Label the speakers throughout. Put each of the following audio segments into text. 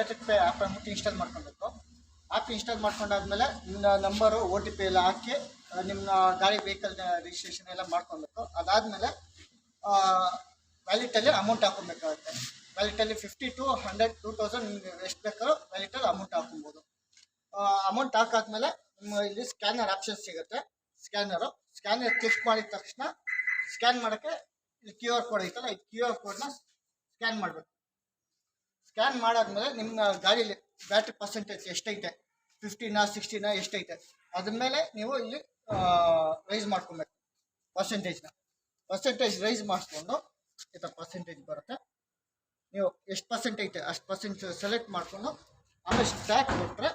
Speaker 1: Electric pay app ಅಂದ್ಬಿಟ್ಟು install ಮಾಡ್ಕೊಬೇಕು. App install ಮಾಡ್ಕೊಂಡಾದ್ಮೇಲೆ ನಿಮ್ಮ ನಂಬರು OTP ಎಲ್ಲ ಹಾಕಿ ನಿಮ್ಮ ಗಾಡಿ ವೆಹಿಕಲ್ ರಿಜಿಸ್ಟ್ರೇಷನ್ ಎಲ್ಲ ಮಾಡ್ಕೊಬೇಕು. ಅದಾದಮೇಲೆ ವ್ಯಾಲೆಟಲ್ಲಿ ಅಮೌಂಟ್ ಹಾಕೊಬೇಕಾಗುತ್ತೆ. ವ್ಯಾಲೆಟಲ್ಲಿ 50 to 100 2000 ನಿಮಗೆ ಎಷ್ಟು ಬೇಕಾದ್ರೂ ವ್ಯಾಲೆಟಲ್ಲಿ ಅಮೌಂಟ್ ಹಾಕೊಬೋದು. ಅಮೌಂಟ್ ಹಾಕಾದ್ಮೇಲೆ ನಿಮ್ಮ ಇಲ್ಲಿ ಸ್ಕ್ಯಾನರ್ ಆಪ್ಷನ್ ಸಿಗುತ್ತೆ. ಸ್ಕ್ಯಾನರ್ ಕ್ಲಿಕ್ ಮಾಡಿದ ತಕ್ಷಣ ಸ್ಕ್ಯಾನ್ ಮಾಡೋಕ್ಕೆ ಇಲ್ಲಿ QR ಕೋಡ್ ಐತಲ್ಲ, ಈ QR ಕೋಡ್ನ ಸ್ಕ್ಯಾನ್ ಮಾಡಬೇಕು. ಸ್ಕ್ಯಾನ್ ಮಾಡಾದ್ಮೇಲೆ ನಿಮ್ಮ ಗಾಡೀಲಿ ಬ್ಯಾಟ್ರಿ ಪರ್ಸೆಂಟೇಜ್ ಎಷ್ಟೈತೆ, 50ನಾ 60ನಾ ಎಷ್ಟೈತೆ, ಅದ್ರ ಮೇಲೆ ನೀವು ಇಲ್ಲಿ ರೈಸ್ ಮಾಡ್ಕೊಬೇಕು. ಪರ್ಸೆಂಟೇಜ್ ರೈಸ್ ಮಾಡಿಸ್ಕೊಂಡು ಈ ಥರ ಪರ್ಸೆಂಟೇಜ್ ಬರುತ್ತೆ. ನೀವು ಎಷ್ಟು ಪರ್ಸೆಂಟ್ ಐತೆ ಅಷ್ಟು ಪರ್ಸೆಂಟ್ ಸೆಲೆಕ್ಟ್ ಮಾಡಿಕೊಂಡು ಆಮೇಲೆ ಸ್ಟಾರ್ಟ್ ಕೊಟ್ಟರೆ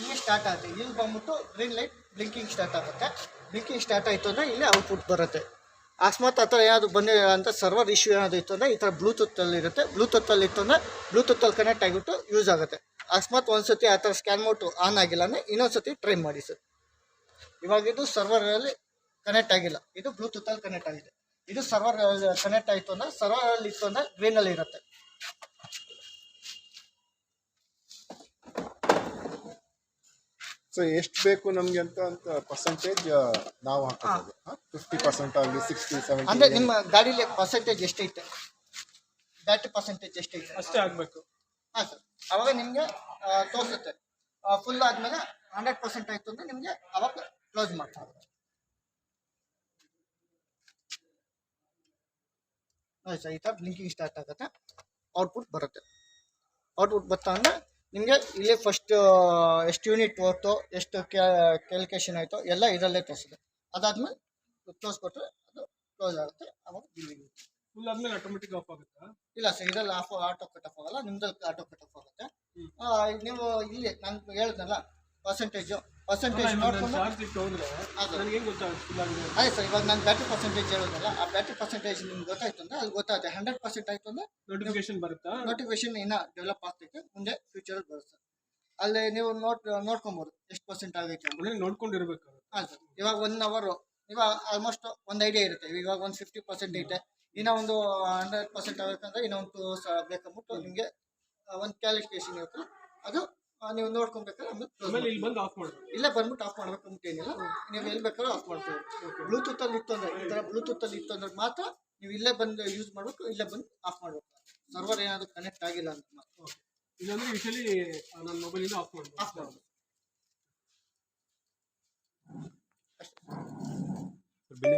Speaker 1: ಇಲ್ಲಿ ಸ್ಟಾರ್ಟ್ ಆಗುತ್ತೆ. ಇಲ್ಲಿ ಬಂದ್ಬಿಟ್ಟು ಗ್ರೀನ್ ಲೈಟ್ ಬ್ಲಿಂಕಿಂಗ್ ಸ್ಟಾರ್ಟ್ ಆಗುತ್ತೆ. ಬ್ಲಿಂಕಿಂಗ್ ಸ್ಟಾರ್ಟ್ ಆಯಿತು ಅಂದರೆ ಇಲ್ಲೇ ಔಟ್ಪುಟ್ ಬರುತ್ತೆ. ಅಕಸ್ಮಾತ್ ಆ ಥರ ಏನಾದರೂ ಬಂದಿದೆ ಅಂತ ಸರ್ವರ್ ಇಶ್ಯೂ ಏನಾದರೂ ಇತ್ತು ಅಂದರೆ ಈ ಥರ ಬ್ಲೂಟೂತಲ್ಲಿ ಇರುತ್ತೆ. ಬ್ಲೂಟೂತಲ್ಲಿ ಇತ್ತು ಅಂದರೆ ಬ್ಲೂಟೂತಲ್ಲಿ ಕನೆಕ್ಟ್ ಆಗಿಬಿಟ್ಟು ಯೂಸ್ ಆಗುತ್ತೆ. ಅಕಸ್ಮಾತ್ ಒಂದು ಸತಿ ಆ ಥರ ಸ್ಕ್ಯಾನ್ ಮೋಟು ಆನ್ ಆಗಿಲ್ಲ ಅಂದರೆ ಇನ್ನೊಂದು ಸತಿ ಟ್ರೈ ಮಾಡಿ ಸರ್. ಇವಾಗ ಇದು ಸರ್ವರಲ್ಲಿ ಕನೆಕ್ಟ್ ಆಗಿಲ್ಲ, ಇದು ಬ್ಲೂಟೂತಲ್ಲಿ ಕನೆಕ್ಟ್ ಆಗಿದೆ. ಇದು ಸರ್ವರ್ ಕನೆಕ್ಟ್ ಆಯಿತು ಅಂದರೆ ಸರ್ವರಲ್ಲಿ ಇತ್ತು ಅಂದರೆ ಗ್ರೀನಲ್ಲಿ ಇರುತ್ತೆ.
Speaker 2: ಸೊ ಎಷ್ಟು ಬೇಕು ನಮಗೆ ಅಂತ ಪರ್ಸೆಂಟೇಜ್ ನಾವು ಹಾಕೋದು. 50% ಆಗಲಿ 60 70
Speaker 1: ಅಂದರೆ ನಿಮ್ಮ ಗಾಡೀಲಿ ಪರ್ಸೆಂಟೇಜ್ ಎಷ್ಟೈತೆ, ಬ್ಯಾಟ್ರಿ ಪರ್ಸೆಂಟೇಜ್ ಎಷ್ಟೈತೆ
Speaker 3: ಅಷ್ಟೇ ಆಗಬೇಕು.
Speaker 1: ಹಾಂ ಸರ್, ಆವಾಗ ನಿಮಗೆ ತೋರಿಸುತ್ತೆ. ಫುಲ್ ಆದಮೇಲೆ 100% ಆಯಿತು ಅಂದರೆ ನಿಮಗೆ ಅವಾಗ ಕ್ಲೋಸ್ ಮಾಡ್ತಾರೆ. ಆಯ್ತು ಸರ್, ಈ ಥರ ಬ್ಲಿಂಕಿಂಗ್ ಸ್ಟಾರ್ಟ್ ಆಗುತ್ತೆ, ಔಟ್ಪುಟ್ ಬರುತ್ತೆ. ಔಟ್ಪುಟ್ ಬರ್ತಾ ಅಂದರೆ ನಿಮಗೆ ಇಲ್ಲಿ ಫಸ್ಟ್ ಎಷ್ಟು ಯೂನಿಟ್ ಹೋಯ್ತು, ಎಷ್ಟು ಕ್ಯಾಲ್ಕುಲೇಷನ್ ಆಯಿತು ಎಲ್ಲ ಇದರಲ್ಲೇ ತೋರಿಸುತ್ತೆ. ಅದಾದಮೇಲೆ ಕ್ಲೋಸ್ ಕೊಟ್ಟರೆ ಅದು ಕ್ಲೋಸ್ ಆಗುತ್ತೆ. ಅವಾಗ ಬಿಲ್ಲಿಂಗ್
Speaker 3: ಫುಲ್ ಆದ್ಮೇಲೆ ಆಟೋಮೆಟಿಕ್ ಆಫ್ ಆಗುತ್ತಾ?
Speaker 1: ಇಲ್ಲ ಸರ್, ಇದರಲ್ಲಿ ಆಟೋ ಕಟ್ ಆಫ್ ಆಗಲ್ಲ, ನಿಮ್ದಲ್ಲಿ ಆಟೋ ಕಟ್ ಆಫ್ ಆಗುತ್ತೆ. ನೀವು ಇಲ್ಲಿ ನಾನು ಹೇಳಿದ್ನಲ್ಲ ಪರ್ಸೆಂಟೇಜ್ ನೋಡ್ಕೊಂಡು
Speaker 3: ಚಾರ್ಜ್ ಇಟ್ಟು ಹೋದ್ರೆ ನನಗೆ ಹೆಂಗೆ ಗೊತ್ತಾಗುತ್ತೆ ಫುಲ್ ಆಗಿದೆ?
Speaker 1: ಅದೇ ಸರ್, ಇವಾಗ ನಾನು ಬ್ಯಾಟ್ರಿ ಪರ್ಸೆಂಟೇಜ್ ಹೇಳಿದ್ನಲ್ಲ, ಆ ಬ್ಯಾಟ್ರಿ ಪರ್ಸೆಂಟೇಜ್ ನಿಮ್ಗೆ ಗೊತ್ತಾಯ್ತು ಅಂದರೆ ಅಲ್ಲಿ ಗೊತ್ತಾಗುತ್ತೆ. 100% ಆಯಿತು ಅಂದರೆ
Speaker 3: ನೋಟಿಫಿಕೇಶನ್ ಬರುತ್ತಾ?
Speaker 1: ನೋಟಿಫಿಕೇಶನ್ ಇನ್ನೂ ಡೆವಲಪ್ ಆಗ್ತೈತೆ, ಮುಂದೆ ಫ್ಯೂಚರಲ್ಲಿ ಬರುತ್ತೆ. ಅಲ್ಲಿ ನೀವು ನೋಡ್ಕೊಬೋದು ಎಷ್ಟು ಪರ್ಸೆಂಟ್ ಆಗೈತೆ ಅಂತ.
Speaker 3: ನೋಡ್ಕೊಂಡಿರ್ಬೇಕು.
Speaker 1: ಹಾಂ ಸರ್, ಇವಾಗ 1 ಅವರು ಇವಾಗ ಆಲ್ಮೋಸ್ಟ್ ಒಂದು ಐಡಿಯಾ ಇರುತ್ತೆ. ಇವಾಗ ಒಂದು 50% ಐತೆ, ಇನ್ನೂ ಒಂದು 100% ಆಗಬೇಕಂದ್ರೆ ಇನ್ನೂ ಒಂದು 2 hours ಬೇಕಂದ್ಬಿಟ್ಟು ನಿಮಗೆ ಒಂದು ಕ್ಯಾಲ್ಕುಲೇಷನ್ ಇರುತ್ತೆ. ಅದು ನೀವು ನೋಡ್ಕೊಬೇಕಾದ್ರೆ
Speaker 3: ಆಮೇಲೆ ಇಲ್ಲಿ ಬಂದು ಆಫ್ ಮಾಡಬೇಕು.
Speaker 1: ಇಲ್ಲೇ ಬಂದ್ಬಿಟ್ಟು ಆಫ್ ಮಾಡ್ಬೇಕಂತ ಏನಿಲ್ಲ, ನೀವು ಎಲ್ಲಿ ಬೇಕಾದ್ರೂ ಆಫ್ ಮಾಡ್ತೀವಿ. ಬ್ಲೂಟೂತಲ್ಲಿ ಇತ್ತು ಅಂದರೆ ಈ ಥರ ಬ್ಲೂಟೂತಲ್ಲಿ ಇತ್ತು ಅಂದ್ರೆ ಮಾತ್ರ ನೀವು ಇಲ್ಲೇ ಬಂದು ಯೂಸ್ ಮಾಡಬೇಕು, ಇಲ್ಲೇ ಬಂದು ಆಫ್ ಮಾಡಬೇಕು. ಸರ್ವರ್ ಏನಾದರೂ ಕನೆಕ್ಟ್ ಆಗಿಲ್ಲ ಅಂತ ಮಾತ್ರ.
Speaker 3: ಇದಂದ್ರೆ ಯೂಶಲಿ ನನ್ನ ಮೊಬೈಲಿಂದ ಆಫ್ ಮಾಡಬೇಕು.
Speaker 1: ಅಷ್ಟೇ.